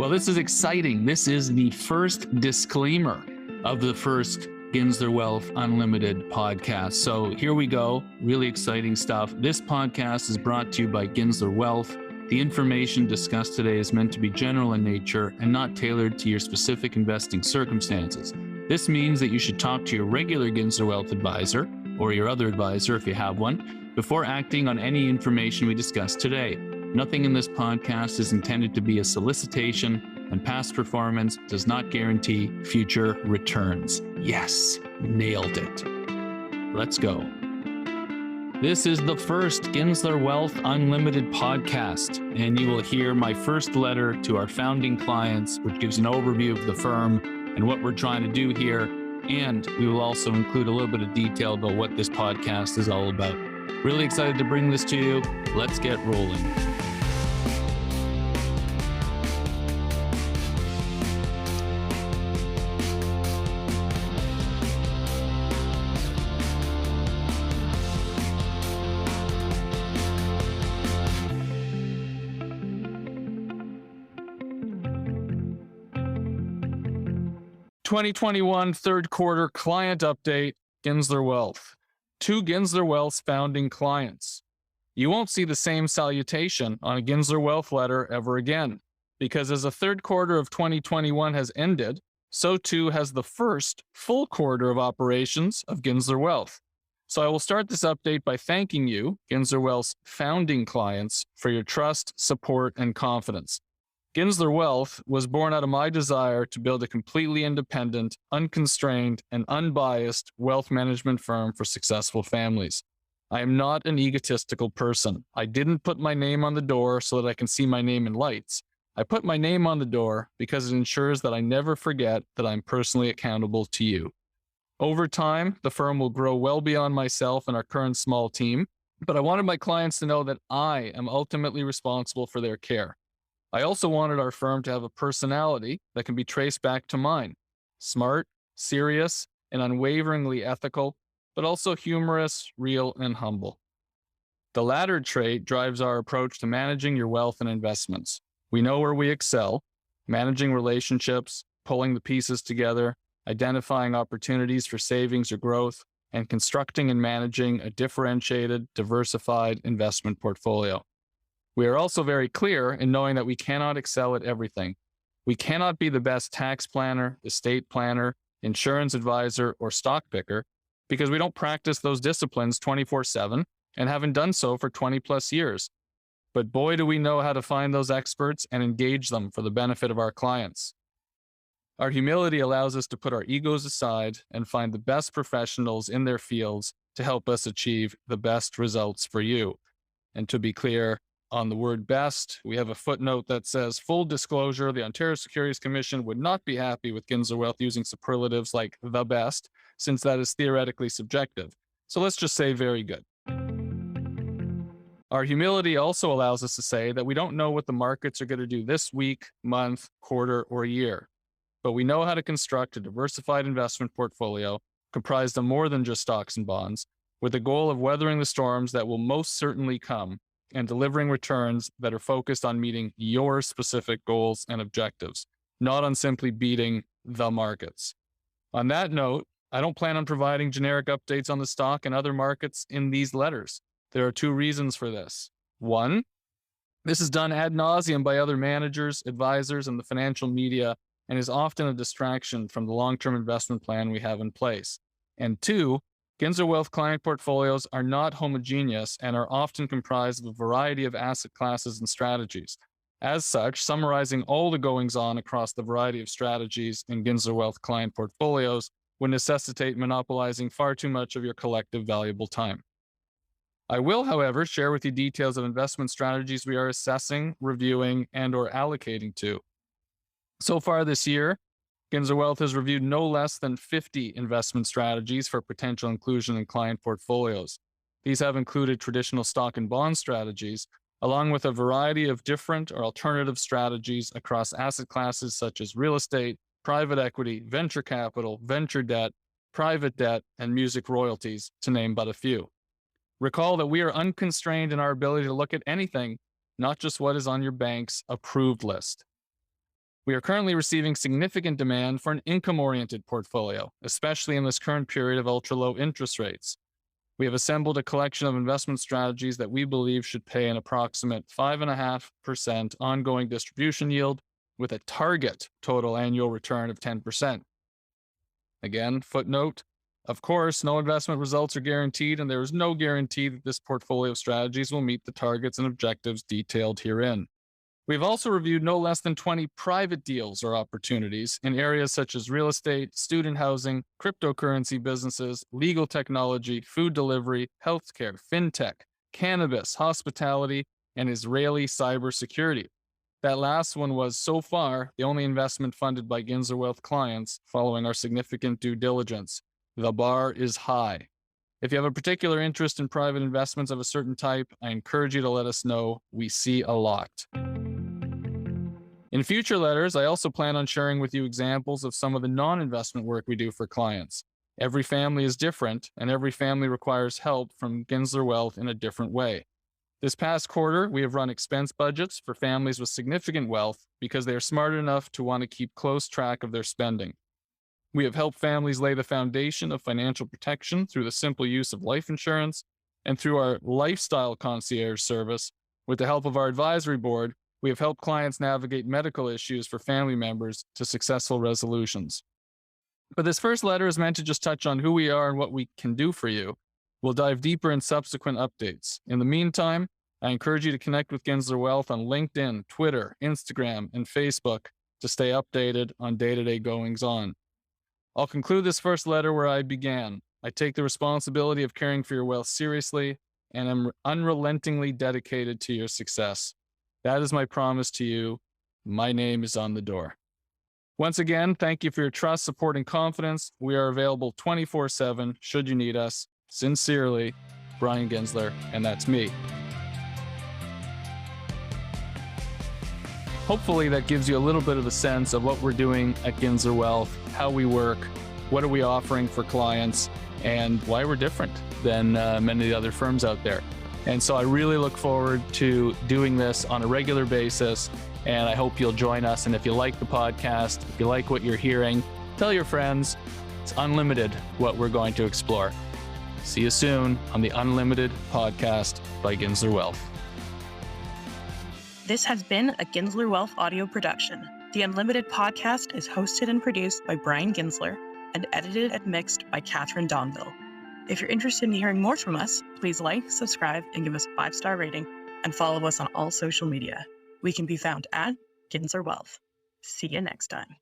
Well, this is exciting. This is the first disclaimer of the first Ginsler Wealth Unlimited podcast. So here we go. Really exciting stuff. This podcast is brought to you by Ginsler Wealth. The information discussed today is meant to be general in nature and not tailored to your specific investing circumstances. This means that you should talk to your regular Ginsler Wealth advisor or your other advisor if you have one before acting on any information we discuss today. Nothing in this podcast is intended to be a solicitation, and past performance does not guarantee future returns. Yes, nailed it. Let's go. This is the first Ginsler Wealth Unlimited podcast, and you will hear my first letter to our founding clients, which gives an overview of the firm and what we're trying to do here. And we will also include a little bit of detail about what this podcast is all about. Really excited to bring this to you. Let's get rolling. ...2021 third quarter client update, Ginsler Wealth. To Ginsler Wealth's founding clients. You won't see the same salutation on a Ginsler Wealth letter ever again, because as the third quarter of 2021 has ended, so too has the first full quarter of operations of Ginsler Wealth. So I will start this update by thanking you, Ginsler Wealth's founding clients, for your trust, support, and confidence. Ginsler Wealth was born out of my desire to build a completely independent, unconstrained, and unbiased wealth management firm for successful families. I am not an egotistical person. I didn't put my name on the door so that I can see my name in lights. I put my name on the door because it ensures that I never forget that I'm personally accountable to you. Over time, the firm will grow well beyond myself and our current small team, but I wanted my clients to know that I am ultimately responsible for their care. I also wanted our firm to have a personality that can be traced back to mine. Smart, serious, and unwaveringly ethical, but also humorous, real, and humble. The latter trait drives our approach to managing your wealth and investments. We know where we excel, managing relationships, pulling the pieces together, identifying opportunities for savings or growth, and constructing and managing a differentiated, diversified investment portfolio. We are also very clear in knowing that we cannot excel at everything. We cannot be the best tax planner, estate planner, insurance advisor, or stock picker because we don't practice those disciplines 24/7 and haven't done so for 20 plus years. But boy, do we know how to find those experts and engage them for the benefit of our clients. Our humility allows us to put our egos aside and find the best professionals in their fields to help us achieve the best results for you. And to be clear, on the word best, we have a footnote that says, full disclosure, the Ontario Securities Commission would not be happy with Ginsler Wealth using superlatives like the best, since that is theoretically subjective. So let's just say very good. Our humility also allows us to say that we don't know what the markets are going to do this week, month, quarter, or year, but we know how to construct a diversified investment portfolio comprised of more than just stocks and bonds, with the goal of weathering the storms that will most certainly come and delivering returns that are focused on meeting your specific goals and objectives, not on simply beating the markets. On that note, I don't plan on providing generic updates on the stock and other markets in these letters. There are two reasons for this. One, this is done ad nauseum by other managers, advisors, and the financial media, and is often a distraction from the long-term investment plan we have in place. And two, Ginsler Wealth client portfolios are not homogeneous and are often comprised of a variety of asset classes and strategies. As such, summarizing all the goings-on across the variety of strategies in Ginsler Wealth client portfolios would necessitate monopolizing far too much of your collective valuable time. I will, however, share with you details of investment strategies we are assessing, reviewing, and/or allocating to. So far this year, Ginsler Wealth has reviewed no less than 50 investment strategies for potential inclusion in client portfolios. These have included traditional stock and bond strategies, along with a variety of different or alternative strategies across asset classes such as real estate, private equity, venture capital, venture debt, private debt, and music royalties, to name but a few. Recall that we are unconstrained in our ability to look at anything, not just what is on your bank's approved list. We are currently receiving significant demand for an income-oriented portfolio, especially in this current period of ultra-low interest rates. We have assembled a collection of investment strategies that we believe should pay an approximate 5.5% ongoing distribution yield with a target total annual return of 10%. Again, footnote, of course, no investment results are guaranteed, and there is no guarantee that this portfolio of strategies will meet the targets and objectives detailed herein. We've also reviewed no less than 20 private deals or opportunities in areas such as real estate, student housing, cryptocurrency businesses, legal technology, food delivery, healthcare, fintech, cannabis, hospitality, and Israeli cybersecurity. That last one was, so far, the only investment funded by Ginsler Wealth clients following our significant due diligence. The bar is high. If you have a particular interest in private investments of a certain type, I encourage you to let us know. We see a lot. In future letters, I also plan on sharing with you examples of some of the non-investment work we do for clients. Every family is different, and every family requires help from Ginsler Wealth in a different way. This past quarter, we have run expense budgets for families with significant wealth because they are smart enough to want to keep close track of their spending. We have helped families lay the foundation of financial protection through the simple use of life insurance, and through our lifestyle concierge service, with the help of our advisory board, we have helped clients navigate medical issues for family members to successful resolutions. But this first letter is meant to just touch on who we are and what we can do for you. We'll dive deeper in subsequent updates. In the meantime, I encourage you to connect with Ginsler Wealth on LinkedIn, Twitter, Instagram, and Facebook to stay updated on day-to-day goings-on. I'll conclude this first letter where I began. I take the responsibility of caring for your wealth seriously and am unrelentingly dedicated to your success. That is my promise to you. My name is on the door. Once again, thank you for your trust, support, and confidence. We are available 24/7 should you need us. Sincerely, Brian Ginsler, and that's me. Hopefully that gives you a little bit of a sense of what we're doing at Ginsler Wealth, how we work, what are we offering for clients, and why we're different than many of the other firms out there. And so I really look forward to doing this on a regular basis, and I hope you'll join us. And if you like the podcast, if you like what you're hearing, tell your friends. It's unlimited what we're going to explore. See you soon on the Unlimited podcast by Ginsler Wealth. This has been a Ginsler Wealth audio production. The Unlimited podcast is hosted and produced by Brian Ginsler and edited and mixed by Kathryn Donville. If you're interested in hearing more from us, please like, subscribe, and give us a 5-star rating, and follow us on all social media. We can be found at Ginsler Wealth. See you next time.